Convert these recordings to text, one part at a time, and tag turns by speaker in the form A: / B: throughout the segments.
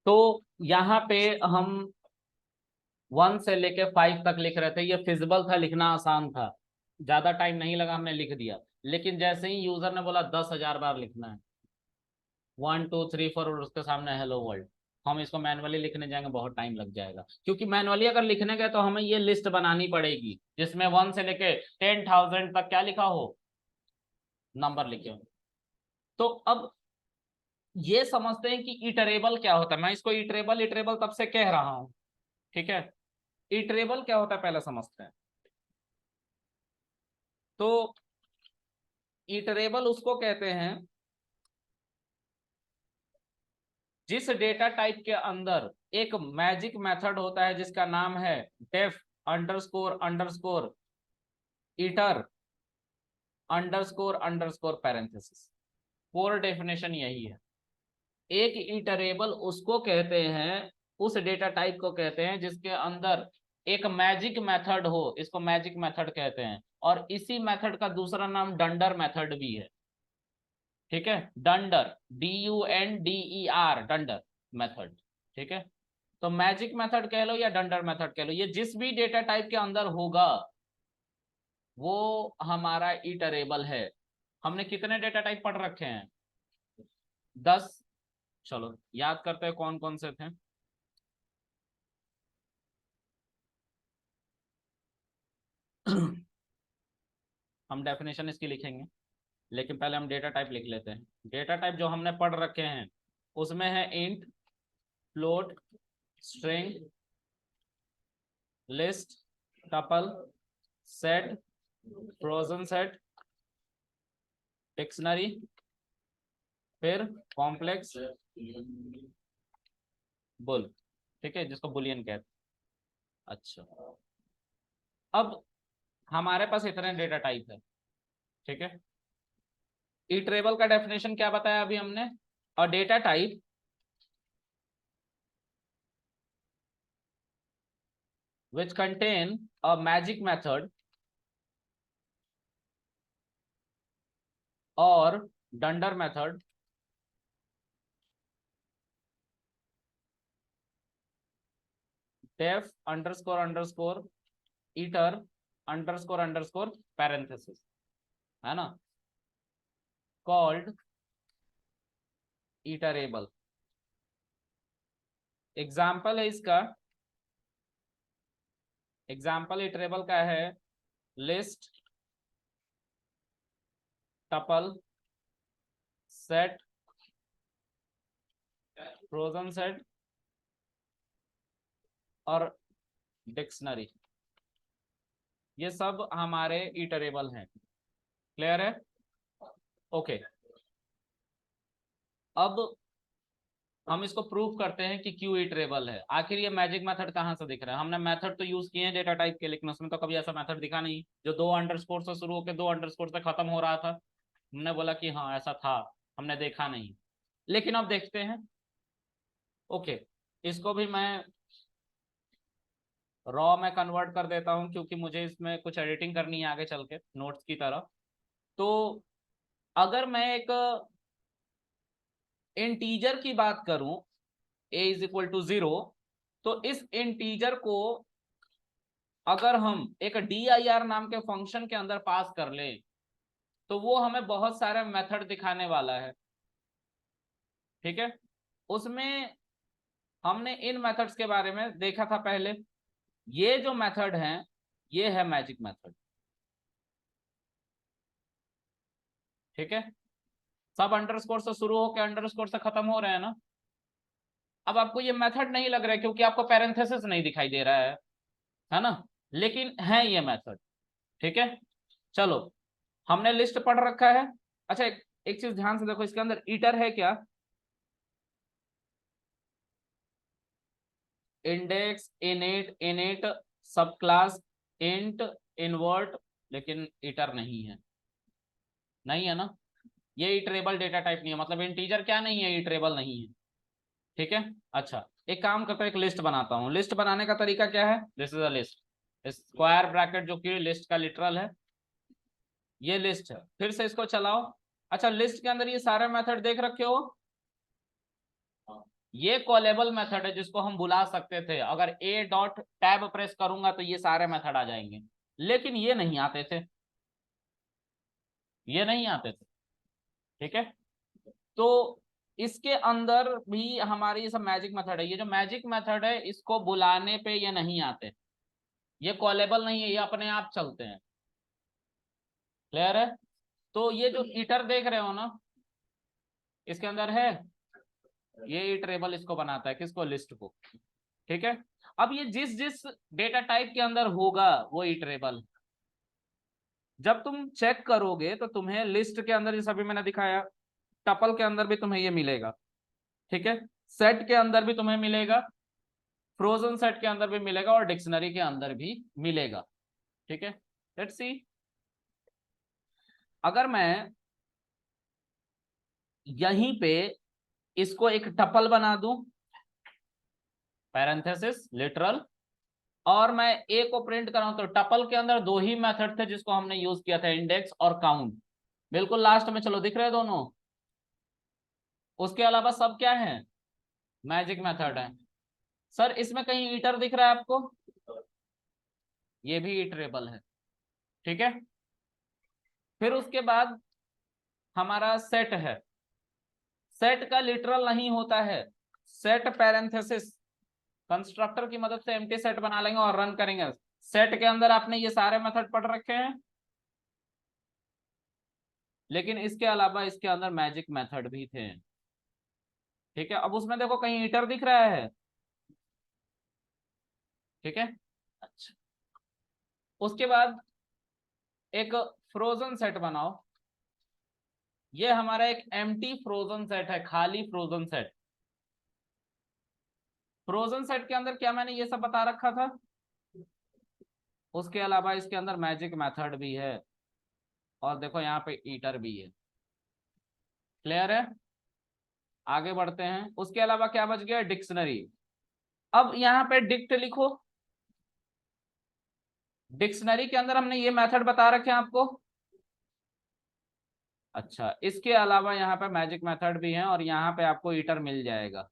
A: तो यहाँ पे हम 1 से लेके 5 तक लिख रहे थे, ये फिजिबल था, लिखना आसान था, ज्यादा टाइम नहीं लगा, हमने लिख दिया। लेकिन जैसे ही यूजर ने बोला 10,000 बार लिखना है, 1 2 3 4 और उसके सामने हेलो वर्ल्ड, हम इसको मैनुअली लिखने जाएंगे बहुत टाइम लग जाएगा। क्योंकि मैनुअली अगर लिखने गए तो हमें ये लिस्ट बनानी पड़ेगी जिसमें 1 से लेके 10,000 तक क्या लिखा हो, नंबर लिखे हो। तो अब ये समझते हैं कि इटरेबल क्या होता है। मैं इसको इटरेबल इटरेबल तब से कह रहा हूं, ठीक है। इटरेबल क्या होता है पहले समझते हैं। तो इटरेबल उसको कहते हैं जिस डेटा टाइप के अंदर एक मैजिक मेथड होता है जिसका नाम है def underscore underscore iter underscore underscore parenthesis. Core definition यही है। एक इटरेबल उसको कहते हैं, उस डेटा टाइप को कहते हैं जिसके अंदर एक मैजिक मेथड हो, इसको मैजिक मेथड कहते हैं। और इसी मेथड का दूसरा नाम डंडर मेथड भी है, ठीक है। डंडर, DUNDER, डंडर मेथड, ठीक है। तो मैजिक मेथड कह लो या डंडर मेथड कह लो, ये जिस भी डेटा टाइप के अंदर होगा वो हमारा इटरेबल है। हमने कितने डेटा टाइप पढ़ रखे हैं, 10। चलो याद करते हैं कौन कौन से थे। हम डेफिनेशन इसकी लिखेंगे, लेकिन पहले हम डेटा टाइप लिख लेते हैं। डेटा टाइप जो हमने पढ़ रखे हैं उसमें है int, float, string, list, tuple, set, frozen set, dictionary, फिर कॉम्प्लेक्स बुल, ठीक है, जिसको बुलियन कहते हैं। अच्छा, अब हमारे पास इतने डेटा टाइप है, ठीक है। इटरेबल का डेफिनेशन क्या बताया अभी हमने, और data type which contain a magic method or dunder method def underscore underscore iter underscore underscore parenthesis, है ना, called iterable। एग्जाम्पल है इसका, एग्जाम्पल इटरेबल का है list, tuple, set, frozen set और डिक्शनरी। ये सब हमारे इटरेबल हैं। क्लियर है? ओके। अब हम इसको प्रूव करते हैं कि क्यों इटरेबल है। आखिर ये मैजिक मेथड कहाँ से दिख रहा है। हमने मेथड तो यूज किए हैं डेटा टाइप के, लेकिन उसमें तो कभी ऐसा मेथड दिखा नहीं जो 2 अंडरस्कोर से शुरू होकर 2 अंडरस्कोर से खत्म हो रहा था। हमने बोला कि हाँ ऐसा था, हमने देखा नहीं। लेकिन अब देखते हैं। ओके, इसको भी मैं रॉ में कन्वर्ट कर देता हूँ क्योंकि मुझे इसमें कुछ एडिटिंग करनी है आगे चल के नोट्स की तरह। तो अगर मैं एक इंटीजर की बात करूं, a = 0, तो इस इंटीजर को अगर हम एक dir नाम के फंक्शन के अंदर पास कर ले तो वो हमें बहुत सारे मेथड दिखाने वाला है, ठीक है। उसमें हमने इन मेथड्स के बारे में देखा था पहले। ये जो मेथड हैं ये है मैजिक मेथड, ठीक है। सब अंडरस्कोर से शुरू होकर अंडरस्कोर से खत्म हो रहे हैं ना। अब आपको ये मेथड नहीं लग रहा है क्योंकि आपको पैरेंथेसिस नहीं दिखाई दे रहा है ना, लेकिन है ये मेथड, ठीक है। चलो, हमने लिस्ट पढ़ रखा है। अच्छा, एक चीज ध्यान से देखो, इसके अंदर ईटर है क्या, इंडेक्स, इनिट, इनिट, सब क्लास, इंट, इनवर्ट, लेकिन ईटर नहीं है, नहीं है ना। ये इटरेबल डेटा टाइप नहीं है, मतलब इंटीजर क्या नहीं है, इटरेबल नहीं है, ठीक है। अच्छा, एक काम करता हूँ, एक लिस्ट बनाता हूँ। लिस्ट बनाने का तरीका क्या है, this is a list, square bracket जो कि लिस्ट का लिटरल है, ये लिस्ट है। फिर से इसको चलाओ। अच्छा, लिस्ट के अंदर ये सारे मेथड देख रखे हो, ये कॉलेबल मेथड है जिसको हम बुला सकते थे, अगर ए डॉट टैब प्रेस करूंगा तो ये सारे मेथड आ जाएंगे, लेकिन ये नहीं आते थे, ये नहीं आते थे। ठीक है, तो इसके अंदर भी हमारी ये सब मैजिक मेथड है। ये जो मैजिक मेथड है इसको बुलाने पे ये नहीं आते, ये कॉलेबल नहीं है, ये अपने आप चलते हैं। क्लियर है? तो ये जो ईटर देख रहे हो ना, इसके अंदर है ये इटरेबल, इसको बनाता है किसको, लिस्ट को। ठीक है, अब ये जिस जिस डेटा टाइप के अंदर होगा वो इटरेबल, जब तुम चेक करोगे तो तुम्हें लिस्ट के अंदर, जैसे अभी मैंने दिखाया, टपल के अंदर भी तुम्हें ये मिलेगा। ठीक है, सेट के अंदर भी तुम्हें मिलेगा, फ्रोजन सेट के अंदर भी मिलेगा, और डिक्शनरी के अंदर भी मिलेगा। ठीक है, लेट्स सी, अगर मैं यहीं पे इसको एक टपल बना दूं, पैरेंथेसिस लिटरल, और मैं ए को प्रिंट कराऊं, तो टपल के अंदर दो ही मेथड थे जिसको हमने यूज किया था, इंडेक्स और काउंट, बिल्कुल लास्ट में। चलो दिख रहे हैं दोनों, उसके अलावा सब क्या है, मैजिक मेथड है। सर इसमें कहीं ईटर दिख रहा है आपको, ये भी इटरेबल है। ठीक है, फिर उसके बाद हमारा सेट है, सेट का लिटरल नहीं होता है, सेट पैरेंथेसिस, कंस्ट्रक्टर की मदद से एम्प्टी सेट बना लेंगे और रन करेंगे। सेट के अंदर आपने ये सारे मेथड पढ़ रखे हैं, लेकिन इसके अलावा इसके अंदर मैजिक मेथड भी थे। ठीक है, अब उसमें देखो कहीं ईटर दिख रहा है। ठीक है, अच्छा, उसके बाद एक फ्रोजन सेट बनाओ, ये हमारा एक एम्प्टी फ्रोजन सेट है, खाली फ्रोजन सेट। फ्रोजन सेट के अंदर क्या मैंने ये सब बता रखा था, उसके अलावा इसके अंदर मैजिक मेथड भी है, और देखो यहाँ पे ईटर भी है। क्लियर है? आगे बढ़ते हैं, उसके अलावा क्या बच गया, डिक्शनरी। अब यहाँ पे डिक्ट लिखो, डिक्शनरी के अंदर हमने ये मेथड बता रखे हैं आपको। अच्छा, इसके अलावा यहाँ पे मैजिक मेथड भी है, और यहाँ पे आपको ईटर मिल जाएगा।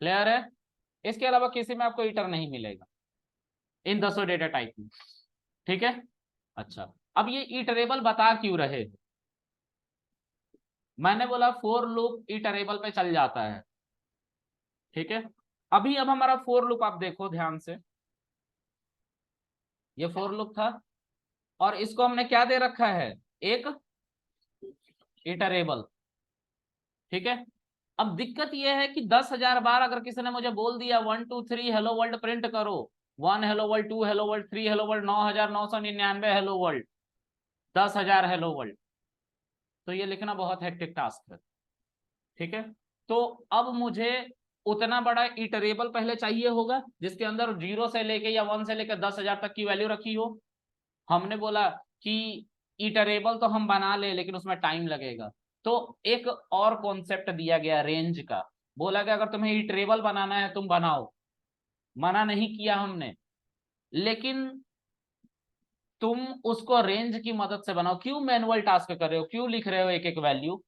A: क्लियर है? इसके अलावा किसी में आपको ईटर नहीं मिलेगा इन 10 डेटा टाइप में। ठीक है, अच्छा, अब ये इटरेबल बता क्यों रहे, मैंने बोला फोर लूप इटरेबल पे चल जाता है। ठीक है, अभी अब हमारा फोर लूप आप देखो ध्यान से, ये फोर लूप था, और इसको हमने क्या दे रखा है, एक इटरेबल। ठीक है, अब दिक्कत यह है कि 10,000 बार अगर किसी ने मुझे बोल दिया 1 2 3 हेलो वर्ल्ड प्रिंट करो, 1 hello world, 2 hello world, 3 hello world, 9,999 hello world, 10,000 hello world, तो ये लिखना बहुत हेक्टिक टास्क है। ठीक है, तो अब मुझे उतना बड़ा इटरेबल पहले चाहिए होगा जिसके अंदर 0 से लेके या 1 से लेकर 10,000 तक की वैल्यू रखी हो। हमने बोला कि इटरेबल तो हम बना ले, लेकिन उसमें टाइम लगेगा, तो एक और कॉन्सेप्ट दिया गया रेंज का, बोला गया अगर तुम्हें इटरेबल बनाना है तुम बनाओ, मना नहीं किया हमने, लेकिन तुम उसको रेंज की मदद से बनाओ। क्यों मैनुअल टास्क कर रहे हो, क्यों लिख रहे हो एक एक वैल्यू?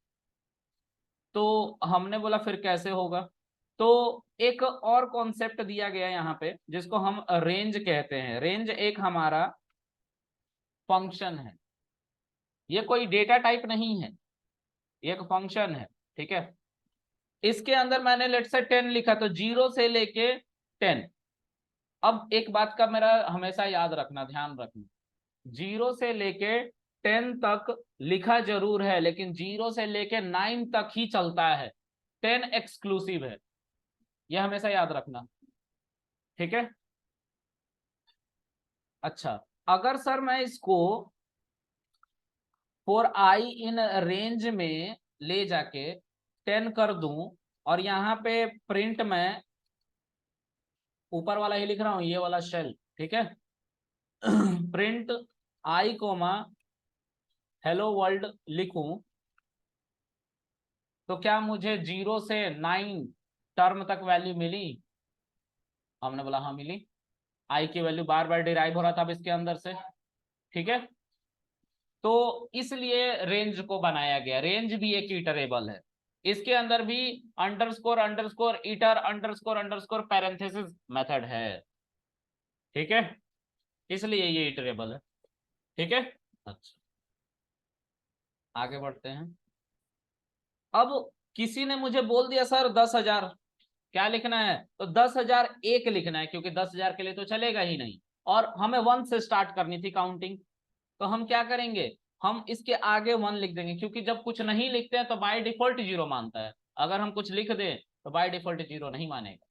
A: तो हमने बोला फिर कैसे होगा, तो एक और कॉन्सेप्ट दिया गया यहाँ पे जिसको हम रेंज कहते हैं। रेंज एक हमारा फंक्शन है, ये कोई डेटा टाइप नहीं है, ये एक फंक्शन है। ठीक है, इसके अंदर मैंने लेट से 10 लिखा, तो 0 से लेके 10। अब एक बात का मेरा हमेशा याद रखना, ध्यान रखना, 0 से लेके 10 तक लिखा जरूर है, लेकिन 0 से लेके 9 तक ही चलता है, 10 एक्सक्लूसिव है, यह हमेशा याद रखना। ठीक है, अच्छा, अगर सर मैं इसको फॉर आई इन रेंज में ले जाके 10 कर दूं, और यहाँ पे प्रिंट में ऊपर वाला ही लिख रहा हूं, ये वाला शेल। ठीक है, print I coma hello world लिखूं, तो क्या मुझे 0 से 9 टर्म तक वैल्यू मिली? हमने बोला हाँ मिली, आई की वैल्यू बार बार डिराइव हो रहा था अब इसके अंदर से। ठीक है, तो इसलिए रेंज को बनाया गया, रेंज भी एक इटरेबल है। इसके अंदर भी underscore underscore eater underscore underscore parenthesis method है। ठीक है, इसलिए ये इटरेबल है। ठीक है, अच्छा आगे बढ़ते हैं। अब किसी ने मुझे बोल दिया सर 10,000 क्या लिखना है, तो 10,000 एक लिखना है, क्योंकि 10,000 के लिए तो चलेगा ही नहीं, और हमें 1 से स्टार्ट करनी थी काउंटिंग। तो हम क्या करेंगे, हम इसके आगे 1 लिख देंगे, क्योंकि जब कुछ नहीं लिखते हैं तो बाय डिफॉल्ट 0 मानता है। अगर हम कुछ लिख दें तो बाय डिफॉल्ट 0 नहीं मानेगा।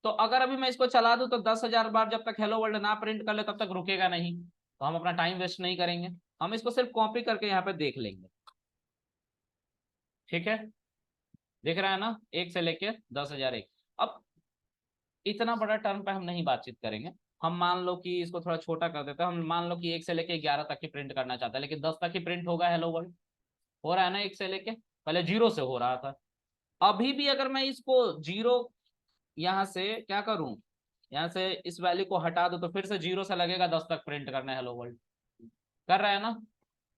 A: तो अगर अभी मैं इसको चला दूं तो 10,000 बार जब तक हेलो वर्ल्ड ना प्रिंट कर ले तब तक रुकेगा नहीं, तो हम अपना टाइम वेस्ट नहीं करेंगे, हम इसको सिर्फ कॉपी करके यहाँ पे देख लेंगे। ठीक है, दिख रहा है ना, 1 से लेके 10,001। अब इतना बड़ा टर्म पे हम नहीं बातचीत करेंगे। हम मान लो कि इसको थोड़ा छोटा कर देते हैं, हम मान लो कि 1 से लेके 11 तक ही प्रिंट करना चाहते हैं, लेकिन 10 तक ही प्रिंट होगा हेलो वर्ल्ड। हो रहा है ना, 1 से लेके, पहले 0 से हो रहा था। अभी भी अगर मैं इसको 0 यहाँ से क्या करूं, यहाँ से इस वैल्यू को हटा दो तो फिर से 0 से लगेगा 10 तक प्रिंट करना है हेलो वर्ल्ड। कर रहा है ना।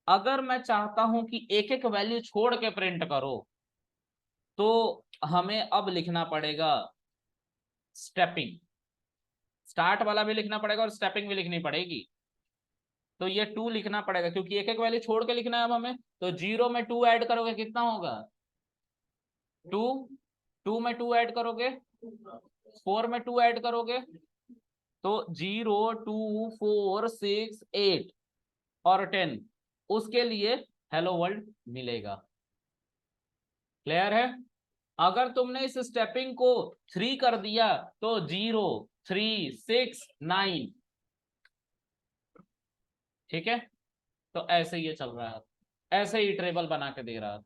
A: अगर मैं चाहता हूं कि एक एक वैल्यू छोड़ के प्रिंट करो, तो हमें अब लिखना पड़ेगा स्टेपिंग। स्टार्ट वाला भी लिखना पड़ेगा और स्टेपिंग भी लिखनी पड़ेगी। तो ये 2 लिखना पड़ेगा, क्योंकि एक एक वैल्यू छोड़ के लिखना है अब हमें। तो 0 में 2 ऐड करोगे कितना होगा, 2, 2 में 2 ऐड करोगे, 4 में 2 ऐड करोगे, तो 0 2 4 6 8 और 10, उसके लिए हेलो वर्ल्ड मिलेगा। क्लियर है। अगर तुमने इस स्टेपिंग को 3 कर दिया तो 0 3 6 9। ठीक है, तो ऐसे ये चल रहा है, ऐसे ही इटरेबल बना के दे रहा है।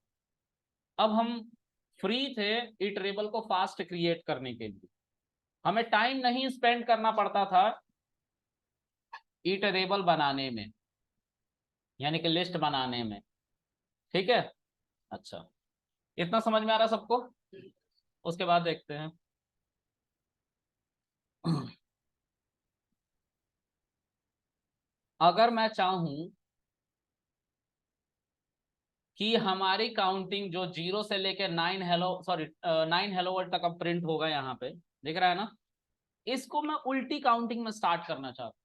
A: अब हम फ्री थे इटरेबल को फास्ट क्रिएट करने के लिए, हमें टाइम नहीं स्पेंड करना पड़ता था इटरेबल बनाने में, यानी कि लिस्ट बनाने में। ठीक है, अच्छा इतना समझ में आ रहा सबको। उसके बाद देखते हैं अगर मैं चाहूं कि हमारी काउंटिंग जो 0 से लेकर 9 हेलो सॉरी 9 हेलो वर्ड तक अब प्रिंट होगा, यहाँ पे दिख रहा है ना, इसको मैं उल्टी काउंटिंग में स्टार्ट करना चाहता हूँ।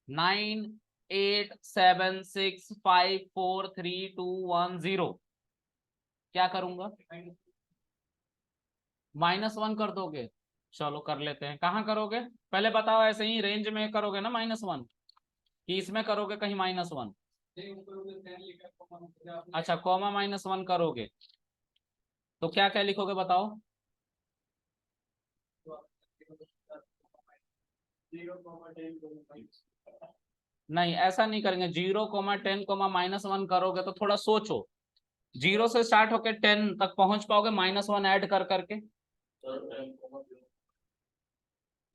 A: 9 8 7 6 5 4 3 2 1 0। क्या करूंगा, -1 कर दोगे। चलो कर लेते हैं, कहाँ करोगे पहले बताओ, ऐसे ही रेंज में करोगे ना -1, कि इसमें करोगे कहीं -1। अच्छा कॉमा -1 करोगे, तो क्या क्या लिखोगे बताओ। नहीं ऐसा नहीं करेंगे, 0 10 करोगे तो थोड़ा सोचो, 0 से स्टार्ट होकर 10 तक पहुंच पाओगे -1 ऐड कर करके।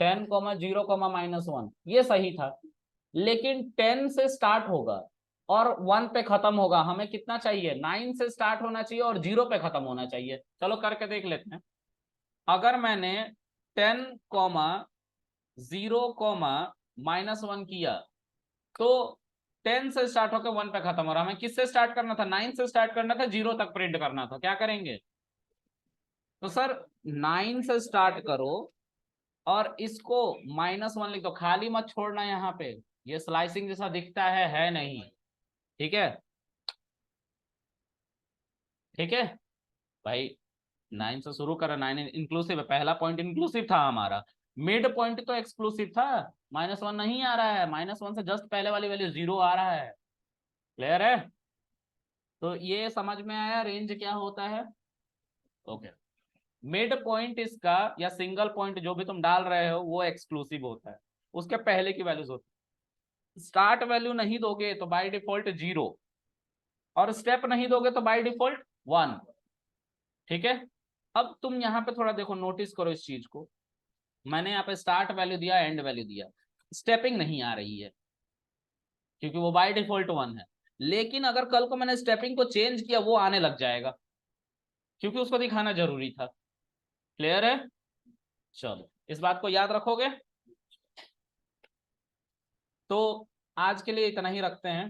A: 10 0 -1 ये सही था, लेकिन 10 से स्टार्ट होगा और 1 पे खत्म होगा। हमें कितना चाहिए, 9 से स्टार्ट होना चाहिए और 0 पे खत्म होना चाहिए। चलो करके देख लेते हैं। अगर मैंने 10 0 -1 किया, तो 10 से स्टार्ट होकर 1 पे खत्म हो रहा है। हमें किससे स्टार्ट करना था, 9 से स्टार्ट करना था, 0 तक प्रिंट करना था। क्या करेंगे, तो सर 9 से स्टार्ट करो और इसको -1 लिख दो, खाली मत छोड़ना यहाँ पे, ये स्लाइसिंग जैसा दिखता है नहीं। ठीक है, ठीक है भाई, 9 से शुरू करा, 9 इंक्लूसिव है, पहला पॉइंट इंक्लूसिव था हमारा, मिड पॉइंट तो एक्सक्लूसिव था। -1 नहीं आ रहा है, -1 से जस्ट पहले वाली वैल्यू 0 आ रहा है। क्लियर है, तो ये समझ में आया रेंज क्या होता है। ओके, मिड पॉइंट इसका या सिंगल पॉइंट जो भी तुम डाल रहे हो वो एक्सक्लूसिव होता है, उसके पहले की वैल्यूज होती है। स्टार्ट वैल्यू नहीं दोगे तो बाय डिफॉल्ट 0, और स्टेप नहीं दोगे तो बाय डिफॉल्ट 1। ठीक है, अब तुम यहाँ पे थोड़ा देखो, नोटिस करो इस चीज को। मैंने यहाँ पे स्टार्ट वैल्यू दिया, एंड वैल्यू दिया, स्टेपिंग नहीं आ रही है क्योंकि वो बाय डिफॉल्ट 1 है। लेकिन अगर कल को मैंने स्टेपिंग को चेंज किया, वो आने लग जाएगा, क्योंकि उसको दिखाना जरूरी था। क्लियर है, चलो इस बात को याद रखोगे। तो आज के लिए इतना ही रखते हैं।